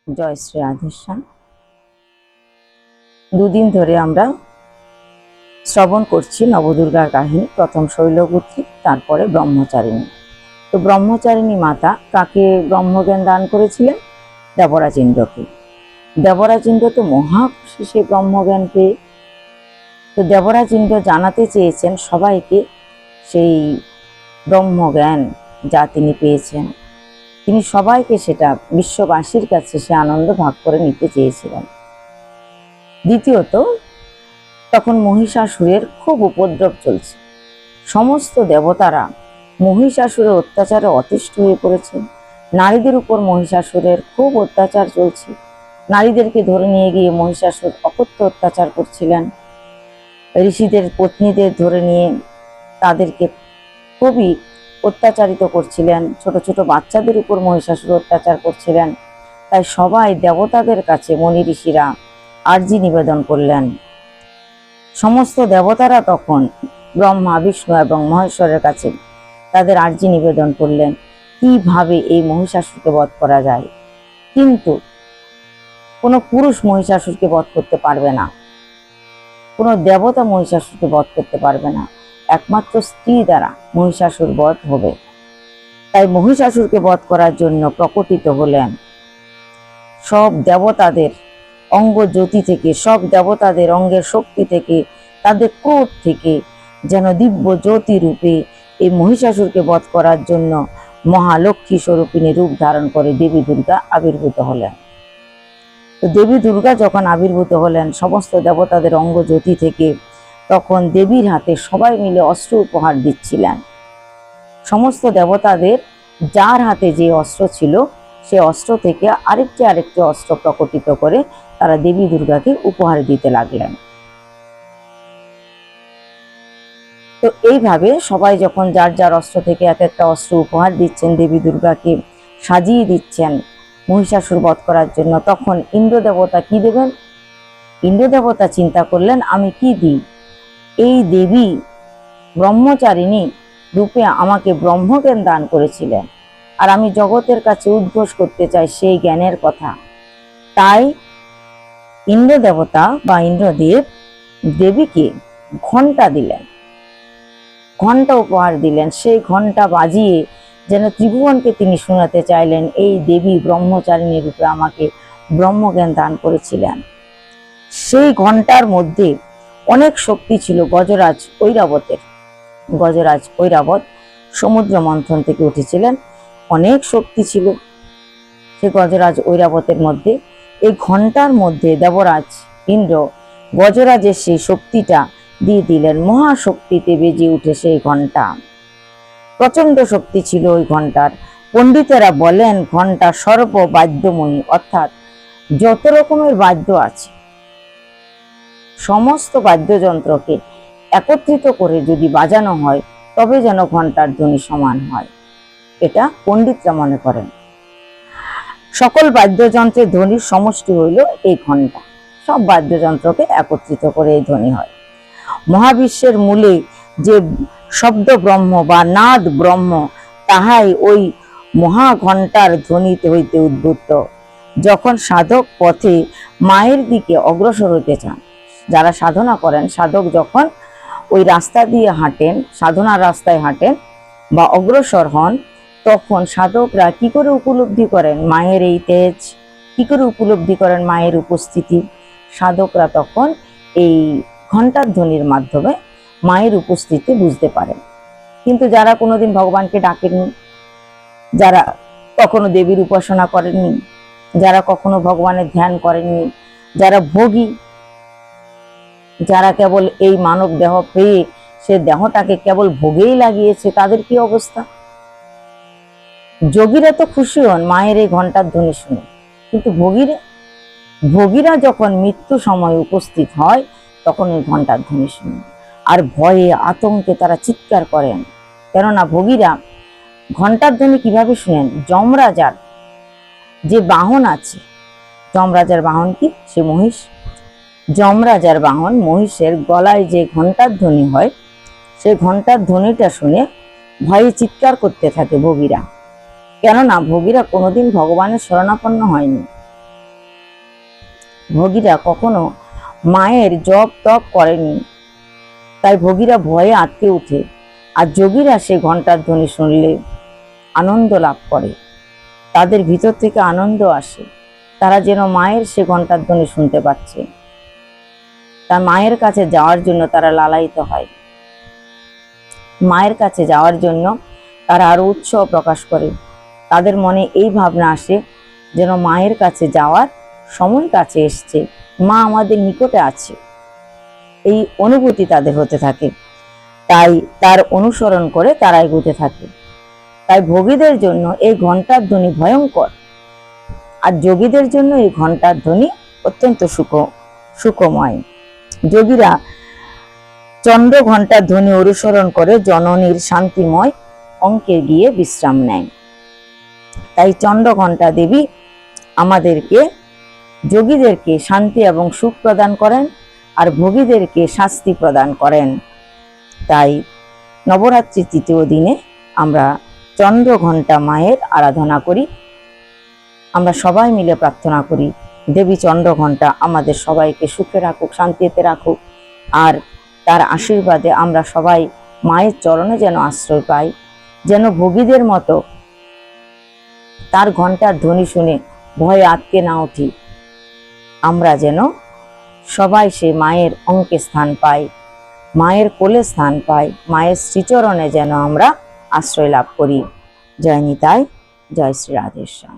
জয় শ্রী রাধেশ্যাম। দুদিন ধরে আমরা শ্রবণ করছি নবদুর্গার কাহিনী। প্রথম শৈলপুত্রী, তারপরে ব্রহ্মচারিণী। তো ব্রহ্মচারিণী মাতা কাকে ব্রহ্মজ্ঞান দান করেছিলেন? দেবরাজ ইন্দ্রকে। দেবরাজ ইন্দ্র তো মহা খুশি সেই ব্রহ্মজ্ঞান পেয়ে। তো দেবরাজ ইন্দ্র জানাতে চেয়েছেন সবাইকে সেই ব্রহ্মজ্ঞান যা তিনি পেয়েছেন, তিনি সবাইকে সেটা বিশ্ববাসীর কাছে সে আনন্দ ভাগ করে নিতে চেয়েছিলেন। দ্বিতীয়ত, তখন মহিষাসুরের খুব উপদ্রব চলছে। সমস্ত দেবতারা মহিষাসুরের অত্যাচারে অতিষ্ঠ হয়ে পড়েছে। নারীদের উপর মহিষাসুরের খুব অত্যাচার চলছে। নারীদেরকে ধরে নিয়ে গিয়ে মহিষাসুর অকথ্য অত্যাচার করছিলেন। ঋষিদের পত্নীদের ধরে নিয়ে তাদেরকে খুবই অত্যাচারিত করছিলেন। ছোট ছোট বাচ্চাদের উপর মহিষাসুর অত্যাচার করছিলেন। তাই সবাই দেবতাদের কাছে মুনি ঋষিরা আর্জি নিবেদন করলেন। সমস্ত দেবতারা তখন ব্রহ্মা, বিষ্ণু এবং মহেশ্বরের কাছে তাদের আর্জি নিবেদন করলেন কিভাবে এই মহিষাসুরকে বধ করা যায়। কিন্তু কোনো পুরুষ মহিষাসুরকে বধ করতে পারবে না, কোনো দেবতা মহিষাসুরকে বধ করতে পারবে না, একমাত্র স্ত্রী দ্বারা মহিষাসুর বধ হবে। তাই মহিষাসুরকে বধ করার জন্য প্রকটিত হলেন সব দেবতাদের অঙ্গ জ্যোতি থেকে, সব দেবতাদের অঙ্গের শক্তি থেকে, তাদের ক্রোধ থেকে যেন দিব্য জ্যোতি রূপে এই মহিষাসুরকে বধ করার জন্য মহালক্ষ্মী স্বরূপিণী রূপ ধারণ করে দেবী দুর্গা আবির্ভূত হলেন। তো দেবী দুর্গা যখন আবির্ভূত হলেন সমস্ত দেবতাদের অঙ্গ জ্যোতি থেকে, তখন দেবীর হাতে সবাই মিলে অস্ত্র উপহার দিচ্ছিলেন। সমস্ত দেবতাদের যার হাতে যে অস্ত্র ছিল সে অস্ত্র থেকে আরেকটি অস্ত্র প্রকটিত করে তারা দেবী দুর্গাকে উপহার দিতে লাগলেন। তো এইভাবে সবাই যখন যার যার অস্ত্র থেকে এক একটা অস্ত্র উপহার দিচ্ছেন, দেবী দুর্গাকে সাজিয়ে দিচ্ছেন মহিষাসুর বধ করার জন্য, তখন ইন্দ্র দেবতা কি দেবেন? ইন্দ্র দেবতা চিন্তা করলেন আমি কি দিই। এই দেবী ব্রহ্মচারিণী রূপে আমাকে ব্রহ্মজ্ঞান দান করেছিলেন, আর আমি জগতের কাছে উদ্ঘোষ করতে চাই সেই জ্ঞানের কথা। তাই ইন্দ্র দেবতা বা ইন্দ্রদেব দেবীকে ঘণ্টা দিলেন, ঘণ্টা উপহার দিলেন। সেই ঘণ্টা বাজিয়ে যেন ত্রিভুবনকে তিনি শোনাতে চাইলেন এই দেবী ব্রহ্মচারিণী রূপে আমাকে ব্রহ্মজ্ঞান দান করেছিলেন। সেই ঘণ্টার মধ্যে অনেক শক্তি ছিল গজরাজ ঐরাবতের। গজরাজ ঐরাবত সমুদ্র মন্থন থেকে উঠেছিলেন, অনেক শক্তি ছিল সে গজরাজ ঐরাবতের মধ্যে। এই ঘণ্টার মধ্যে দেবরাজ ইন্দ্র গজরাজের সেই শক্তিটা দিয়ে দিলেন। মহাশক্তিতে বেজে উঠে সেই ঘণ্টা, প্রচন্ড শক্তি ছিল ওই ঘণ্টার। পণ্ডিতেরা বলেন ঘণ্টা সর্ববাদ্যময়ী, অর্থাৎ যত রকমের বাদ্য আছে সমস্ত বাদ্যযন্ত্রকে একত্রিত করে যদি বাজানো হয় তবে যেন ঘণ্টার ধ্বনি সমান হয়, এটা পণ্ডিতরা মনে করেন। সকল বাদ্যযন্ত্রের ধ্বনির সমষ্টি হইল এই ঘণ্টা, সব বাদ্যযন্ত্রকে একত্রিত করে এই ধ্বনি হয়। মহাবিশ্বের মূলে যে শব্দ ব্রহ্ম বা নাদ ব্রহ্ম, তাহাই ওই মহাঘণ্টার ধ্বনিতে হইতে উদ্ভূত। যখন সাধক পথে মায়ের দিকে অগ্রসর হইতে চান, যারা সাধনা করেন, সাধক যখন ওই রাস্তা দিয়ে হাঁটেন, সাধনার রাস্তায় হাঁটেন বা অগ্রসর হন, তখন সাধকরা কি করে উপলব্ধি করেন মায়ের এই তেজ, কি করে উপলব্ধি করেন মায়ের উপস্থিতি? সাধকরা তখন এই ঘণ্টার ধ্বনির মাধ্যমে মায়ের উপস্থিতি বুঝতে পারেন। কিন্তু যারা কোনোদিন ভগবানকে ডাকেননি, যারা কখনো দেবীর উপাসনা করেননি, যারা কখনো ভগবানের ধ্যান করেননি, যারা ভোগী, যারা কেবল এই মানব দেহ পেয়ে সে দেহটাকে কেবল ভোগেই লাগিয়েছে, তাদের কি অবস্থা? যোগীরা তো খুশি হন মায়ের এই ঘণ্টার ধ্বনি শুনে, কিন্তু ভোগীরা যখন মৃত্যু সময় উপস্থিত হয় তখন ওই ঘণ্টার ধ্বনি শুনে আর ভয়ে আতঙ্কে তারা চিৎকার করেন। কেননা ভোগীরা ঘণ্টার ধ্বনি কিভাবে শুনেন? যমরাজার যে বাহন আছে, যমরাজার বাহন কি? সে মহিষ। যমরাজার বাহন মহিষের গলায় যে ঘণ্টার ধ্বনি হয়, সেই ঘণ্টার ধ্বনিটা শুনে ভয়ে চিৎকার করতে থাকে ভোগীরা। কেননা ভোগীরা কোনোদিন ভগবানের শরণাপন্ন হয়নি, ভোগীরা কখনো মায়ের জপ তপ করেনি, তাই ভোগীরা ভয়ে আটকে ওঠে। আর যোগীরা সে ঘণ্টার ধ্বনি শুনলে আনন্দ লাভ করে, তাদের ভিতর থেকে আনন্দ আসে, তারা যেন মায়ের সে ঘণ্টার ধ্বনি শুনতে পাচ্ছে। তার মায়ের কাছে যাওয়ার জন্য তারা লালায়িত হয়, মায়ের কাছে যাওয়ার জন্য তারা আরো উৎসাহ প্রকাশ করে। তাদের মনে এই ভাবনা আসে যেন মায়ের কাছে যাওয়ার সময় কাছে এসছে, মা আমাদের নিকটে আছে, এই অনুভূতি তাদের হতে থাকে। তাই তার অনুসরণ করে তারা এগোতে থাকে। তাই ভোগীদের জন্য এই ঘণ্টার ধ্বনি ভয়ঙ্কর, আর যোগীদের জন্য এই ঘণ্টার ধ্বনি অত্যন্ত সুখময়। যোগীরা চন্দ্র ঘণ্টার ধ্বনি অনুসরণ করে জননীর শান্তিময় অঙ্কে গিয়ে বিশ্রাম নেয়। তাই চন্দ্র ঘণ্টা দেবী আমাদেরকে, যোগীদেরকে শান্তি এবং সুখ প্রদান করেন, আর ভোগীদেরকে শাস্তি প্রদান করেন। তাই নবরাত্রির তৃতীয় দিনে আমরা চন্দ্র ঘণ্টা মায়ের আরাধনা করি। আমরা সবাই মিলে প্রার্থনা করি, দেবী চন্দ্র ঘণ্টা আমাদের সবাইকে সুখে রাখুক, শান্তিতে রাখুক, আর তার আশীর্বাদে আমরা সবাই মায়ের চরণে যেন আশ্রয় পাই, যেন ভোগীদের মতো তার ঘণ্টার ধ্বনি শুনে ভয়ে আটকে না উঠি। আমরা যেন সবাই সে মায়ের অঙ্কে স্থান পাই, মায়ের কোলে স্থান পাই, মায়ের শ্রীচরণে যেন আমরা আশ্রয় লাভ করি। জয় নিতাই, জয় শ্রী রাধেশ্যাম।